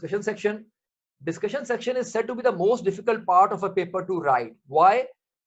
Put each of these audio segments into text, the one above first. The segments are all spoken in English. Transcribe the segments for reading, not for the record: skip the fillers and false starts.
discussion section. Discussion section is said to be the most difficult part of a paper to write. Why?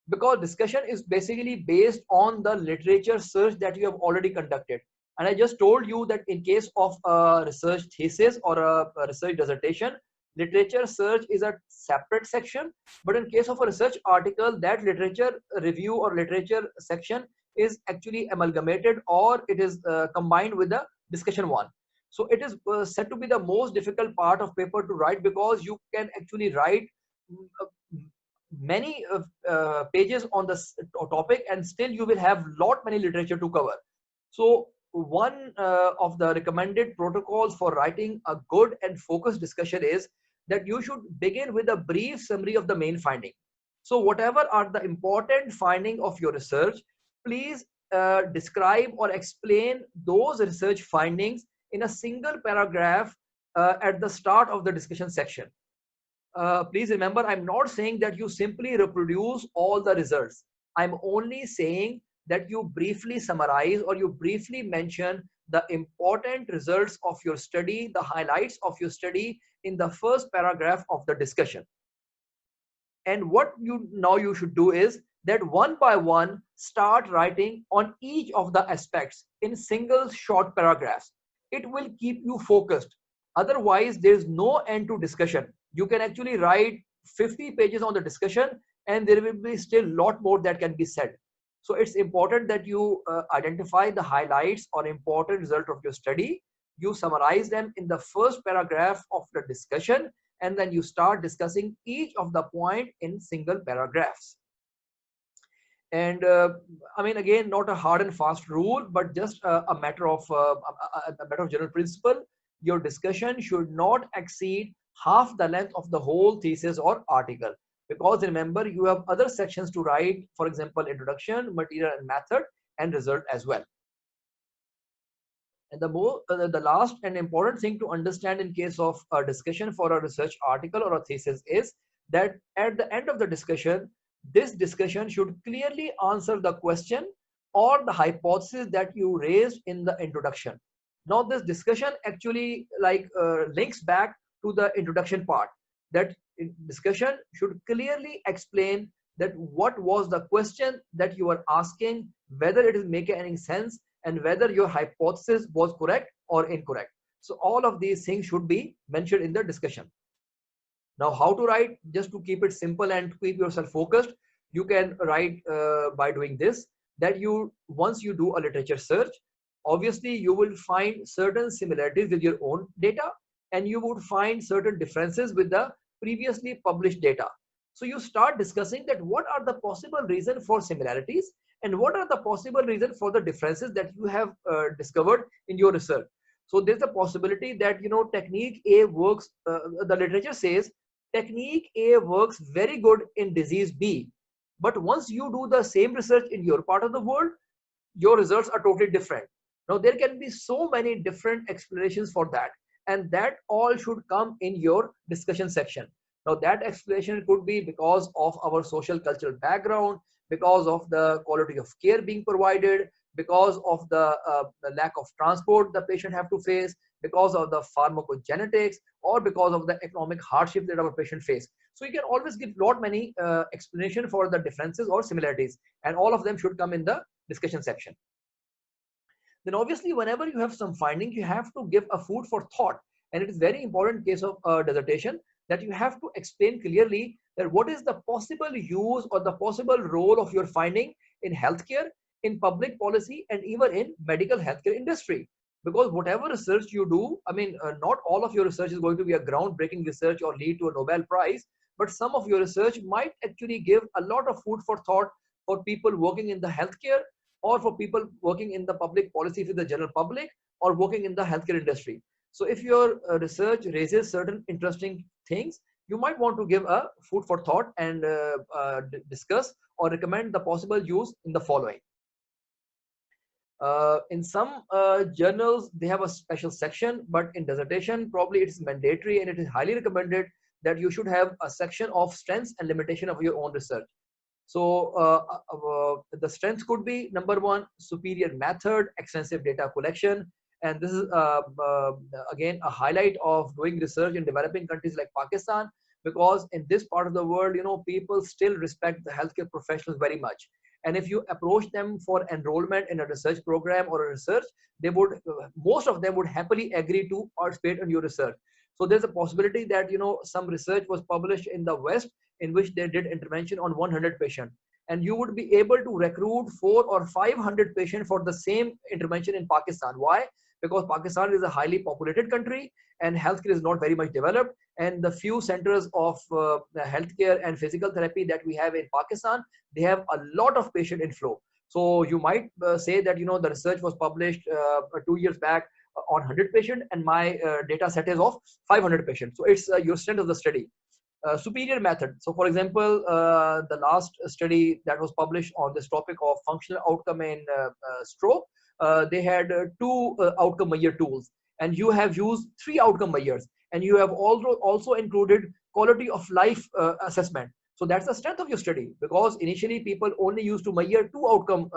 Because discussion is basically based on the literature search that you have already conducted. And I just told you that in case of a research thesis or a research dissertation, literature search is a separate section. But in case of a research article, that literature review or literature section is actually amalgamated, or it is combined with the discussion one. So it is said to be the most difficult part of paper to write, because you can actually write many pages on this topic, and still you will have lot many literature to cover. So one of the recommended protocols for writing a good and focused discussion is that you should begin with a brief summary of the main finding. So whatever are the important finding of your research, please describe or explain those research findings in a single paragraph at the start of the discussion section. Please remember, I'm not saying that you simply reproduce all the results. I'm only saying that you briefly summarize or you briefly mention the important results of your study, the highlights of your study in the first paragraph of the discussion. And what you should do is that one by one, start writing on each of the aspects in single short paragraphs. It will keep you focused. Otherwise, there is no end to discussion. You can actually write 50 pages on the discussion, and there will be still a lot more that can be said. So it's important that you identify the highlights or important result of your study. You summarize them in the first paragraph of the discussion, and then you start discussing each of the point in single paragraphs. And I mean, again, not a hard and fast rule, but just a matter of general principle. Your discussion should not exceed half the length of the whole thesis or article, because remember, you have other sections to write, for example, introduction, material and method, and result as well. And the last and important thing to understand in case of a discussion for a research article or a thesis is that at the end of the discussion, this discussion should clearly answer the question or the hypothesis that you raised in the introduction. Now, this discussion actually links back to the introduction part. That discussion should clearly explain that what was the question that you are asking, whether it is making any sense, and whether your hypothesis was correct or incorrect. So all of these things should be mentioned in the discussion. Now, how to write? Just to keep it simple and to keep yourself focused, you can write by doing this, that once you do a literature search, obviously you will find certain similarities with your own data, and you would find certain differences with the previously published data. So you start discussing that what are the possible reasons for similarities and what are the possible reasons for the differences that you have discovered in your research. So there's a possibility that, technique A works, the literature says technique A works very good in disease B. But once you do the same research in your part of the world, your results are totally different. Now, there can be so many different explanations for that, and that all should come in your discussion section. Now, that explanation could be because of our social cultural background, because of the quality of care being provided, because of the lack of transport the patient have to face, because of the pharmacogenetics, or because of the economic hardship that our patient face. So you can always give many explanation for the differences or similarities, and all of them should come in the discussion section. Then obviously, whenever you have some finding, you have to give a food for thought. And it is very important in case of dissertation that you have to explain clearly that what is the possible use or the possible role of your finding in healthcare, in public policy, and even in medical healthcare industry. Because whatever research you do, I mean, not all of your research is going to be a groundbreaking research or lead to a Nobel Prize, but some of your research might actually give a lot of food for thought for people working in the healthcare, or for people working in the public policy with the general public, or working in the healthcare industry. So if your research raises certain interesting things, you might want to give a food for thought and discuss or recommend the possible use in the following. In some journals, they have a special section, but in dissertation, probably it's mandatory, and it is highly recommended that you should have a section of strengths and limitation of your own research. So the strengths could be, number one, superior method, extensive data collection, And this is again a highlight of doing research in developing countries like Pakistan, because in this part of the world, people still respect the healthcare professionals very much. And if you approach them for enrollment in a research program or a research, they would, most of them would happily agree to participate in your research. So there's a possibility that some research was published in the West in which they did intervention on 100 patients, and you would be able to recruit 4 or 500 patients for the same intervention in Pakistan. Why? Because Pakistan is a highly populated country and healthcare is not very much developed, and the few centers of healthcare and physical therapy that we have in Pakistan, they have a lot of patient inflow. So you might say that the research was published 2 years back on 100 patients, and my data set is of 500 patients. So it's your strength of the study. Superior method. So for example, the last study that was published on this topic of functional outcome in stroke, they had two outcome measure tools, and you have used three outcome measures, and you have also included quality of life assessment. So that's the strength of your study, because initially people only used to measure two outcome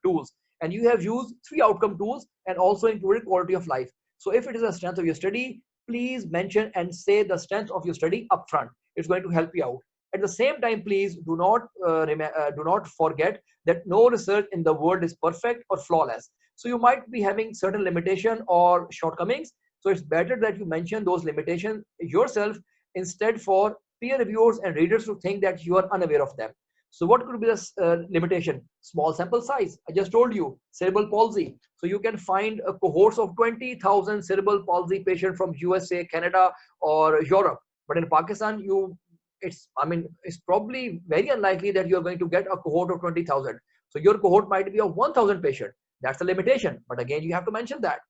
tools, and you have used three outcome tools and also included quality of life. So if it is a strength of your study, please mention and say the strength of your study upfront. It's going to help you out. At the same time, please do not forget that no research in the world is perfect or flawless. So you might be having certain limitation or shortcomings. So it's better that you mention those limitations yourself, instead for peer reviewers and readers to think that you are unaware of them. So what could be the limitation? Small sample size. I just told you, cerebral palsy. So you can find a cohorts of 20,000 cerebral palsy patients from USA, Canada, or Europe. But in Pakistan, it's probably very unlikely that you're going to get a cohort of 20,000. So your cohort might be of 1,000 patients. That's a limitation. But again, you have to mention that.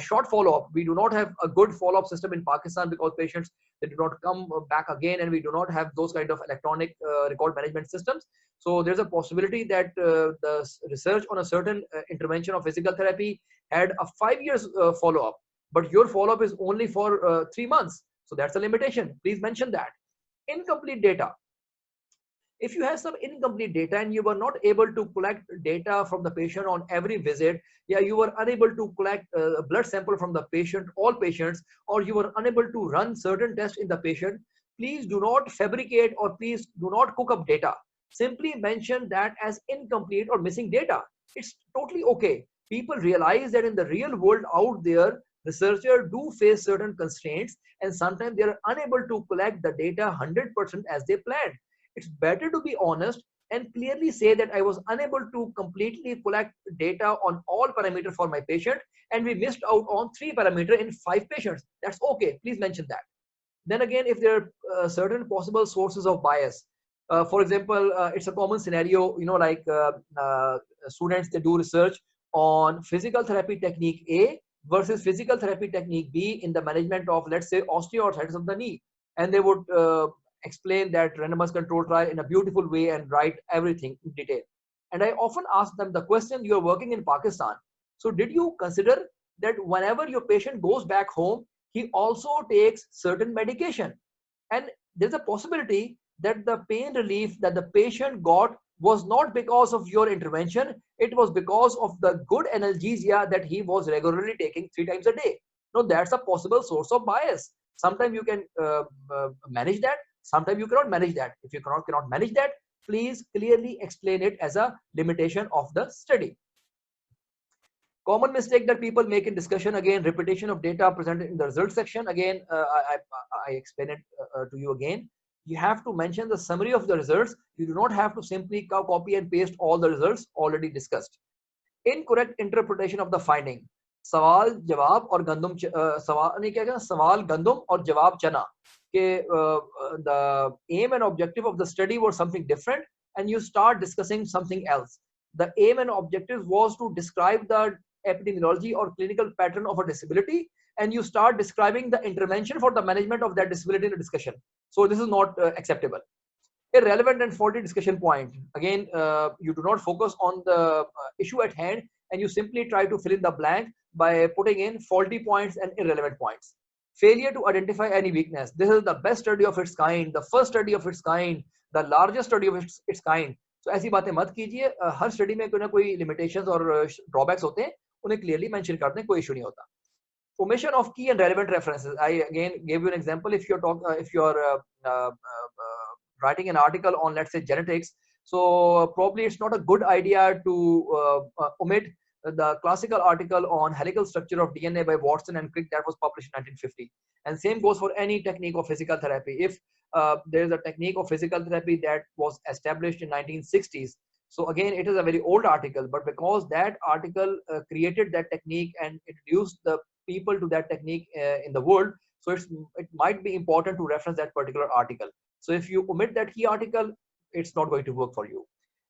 Short follow-up. We do not have a good follow-up system in Pakistan because patients, they do not come back again, and we do not have those kind of electronic record management systems. So there's a possibility that the research on a certain intervention of physical therapy had a 5 years follow-up, but your follow-up is only for 3 months. So that's a limitation. Please mention that. Incomplete data. If you have some incomplete data and you were not able to collect data from the patient on every visit, you were unable to collect a blood sample from the patient, all patients, or you were unable to run certain tests in the patient, please do not fabricate or please do not cook up data. Simply mention that as incomplete or missing data. It's totally okay. People realize that in the real world out there, researchers do face certain constraints, and sometimes they are unable to collect the data 100% as they planned. It's better to be honest and clearly say that I was unable to completely collect data on all parameters for my patient, and we missed out on 3 parameters in 5 patients. That's okay. Please mention that. Then again, if there are certain possible sources of bias, for example, it's a common scenario, students, they do research on physical therapy technique A versus physical therapy technique B in the management of, let's say, osteoarthritis of the knee, and they would explain that randomized control trial in a beautiful way and write everything in detail. And I often ask them the question, you are working in Pakistan, so did you consider that whenever your patient goes back home, he also takes certain medication? And there's a possibility that the pain relief that the patient got was not because of your intervention, it was because of the good analgesia that he was regularly taking 3 times a day. Now that's a possible source of bias. Sometimes you can manage that, sometimes you cannot manage that. If you cannot manage that, please clearly explain it as a limitation of the study. Common mistake that people make in discussion, again, repetition of data presented in the result section. Again, I explain it to you again. You have to mention the summary of the results. You do not have to simply copy and paste all the results already discussed. Incorrect interpretation of the finding. सवाल जवाब और गंदम सवाल नहीं, क्या कहना, सवाल गंदम और जवाब चना के the aim and objective of the study were something different, and you start discussing something else. The aim and objective was to describe the epidemiology or clinical pattern of a disability, and you start describing the intervention for the management of that disability in the discussion. So this is not acceptable. Irrelevant and faulty discussion point. Again, you do not focus on the issue at hand, and you simply try to fill in the blank by putting in faulty points and irrelevant points. Failure to identify any weakness. This is the best study of its kind, the first study of its kind, the largest study of its kind. So ऐसी बातें मत कीजिए. हर study में कोई ना कोई limitations और drawbacks होते हैं, उन्हें क्लियरली मेंशन कर दें, कोई इशू नहीं होता. Omission of key and relevant references. I again gave you an example. If you're writing an article on, let's say, genetics, so probably it's not a good idea to omit the classical article on helical structure of DNA by Watson and Crick that was published in 1950. And same goes for any technique of physical therapy. If there is a technique of physical therapy that was established in 1960s, so again, it is a very old article, but because that article created that technique and introduced the people to that technique in the world, so it might be important to reference that particular article. So if you omit that key article, it's not going to work for you.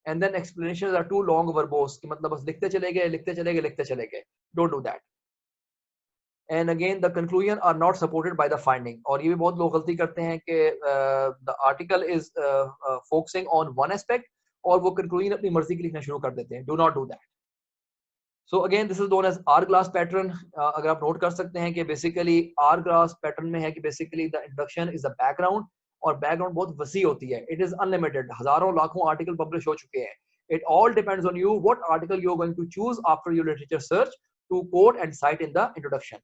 And then explanations are too long, verbose कि मतलब बस लिखते चले गए लिखते चले गए लिखते चले गए. Don't do that. And again, the conclusion are not supported by the finding. और ये भी बहुत लोग गलती करते हैं कि the article is focusing on one aspect और वो conclusion अपनी मर्जी की लिखना शुरू कर देते हैं. Do not do that. So again, this is known as hourglass pattern. अगर आप नोट कर सकते हैं कि basically hourglass pattern में है कि basically the introduction is the background और background बहुत वसी होती है. It is unlimited. हजारों लाखों article publish हो चुके हैं. It all depends on you what article you're going to choose after your literature search to quote and cite in the introduction.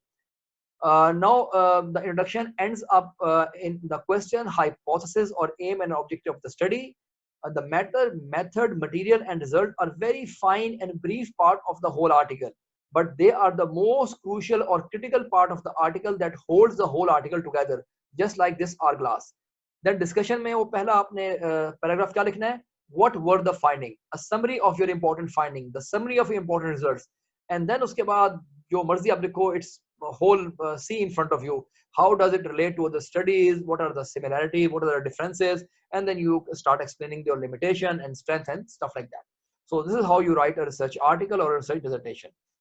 Now, the introduction ends up in the question, hypothesis, or aim and objective of the study. The method, material, and result are very fine and brief part of the whole article, but they are the most crucial or critical part of the article that holds the whole article together, just like this hourglass. Then discussion में वो पहला आपने paragraph क्या लिखना है? What were the finding? A summary of your important finding, the summary of your important results, and then उसके बाद जो मर्जी आप लिखो, it's a whole see in front of you. How does it relate to other studies? What are the similarities? What are the differences? And then you start explaining your limitation and strength and stuff like that. So this is how you write a research article or a research dissertation.